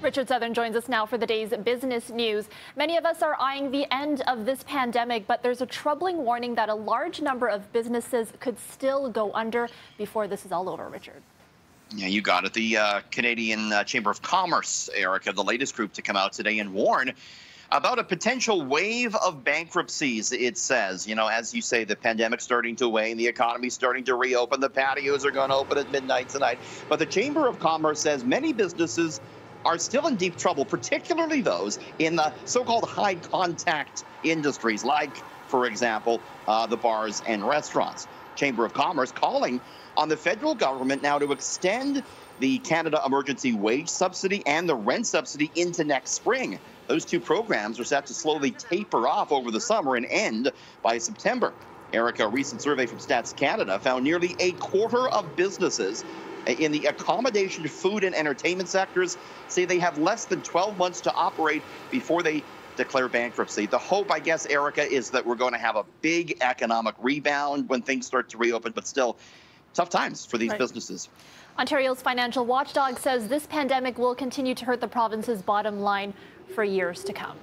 Richard Southern joins us now for the day's business news. Many of us are eyeing the end of this pandemic, but there's a troubling warning that a large number of businesses could still go under before this is all over, Richard. Yeah, you got it. The Canadian Chamber of Commerce, Erica, the latest group to come out today and warn about a potential wave of bankruptcies. It says, as you say, the pandemic's starting to wane, the economy's starting to reopen, the patios are going to open at midnight tonight. But the Chamber of Commerce says many businesses are still in deep trouble, particularly those in the so-called high-contact industries, like, for example, the bars and restaurants. Chamber of Commerce calling on the federal government now to extend the Canada Emergency Wage Subsidy and the rent subsidy into next spring. Those two programs are set to slowly taper off over the summer and end by September. Erica, a recent survey from Stats Canada found nearly a quarter of businesses in the accommodation, food, and entertainment sectors say they have less than 12 months to operate before they declare bankruptcy. The hope, I guess, Erica, is that we're going to have a big economic rebound when things start to reopen, but still tough times for these businesses. Ontario's financial watchdog says this pandemic will continue to hurt the province's bottom line for years to come.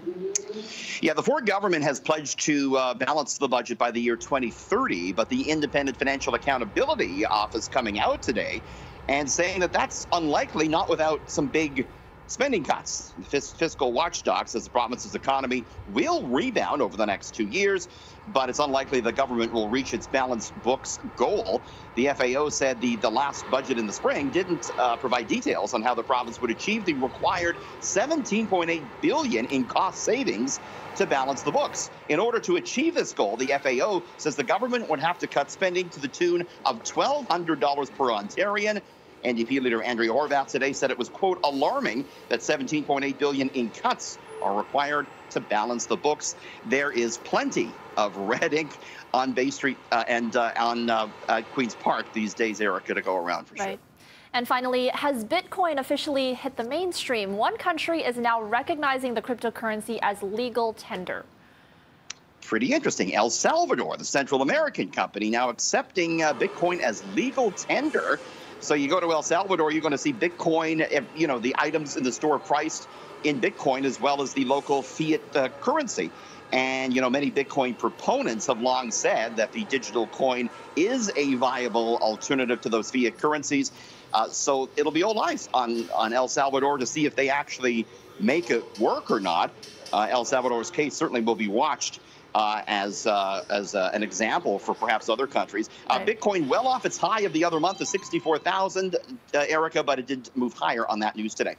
Yeah, the Ford government has pledged to balance the budget by the year 2030, but the Independent Financial Accountability Office coming out today and saying that that's unlikely, not without some big spending cuts. The fiscal watchdog says the province's economy will rebound over the next 2 years, but it's unlikely the government will reach its balanced books goal. The FAO said the last budget in the spring didn't provide details on how the province would achieve the required $17.8 billion in cost savings to balance the books. In order to achieve this goal, the FAO says the government would have to cut spending to the tune of $1,200 per Ontarian. NDP leader Andrea Horwath today said it was, quote, alarming that $17.8 billion in cuts are required to balance the books. There is plenty of red ink on Bay Street and on Queen's Park these days, Erica, to go around for sure. And finally, has Bitcoin officially hit the mainstream? One country is now recognizing the cryptocurrency as legal tender. Pretty interesting. El Salvador, the Central American company, now accepting Bitcoin as legal tender. So you go to El Salvador, you're going to see Bitcoin, the items in the store priced in Bitcoin as well as the local fiat currency. And, many Bitcoin proponents have long said that the digital coin is a viable alternative to those fiat currencies. So it'll be all eyes on El Salvador to see if they actually make it work or not. El Salvador's case certainly will be watched as an example for perhaps other countries. Bitcoin well off its high of the other month of 64,000, Erica, but it did move higher on that news today.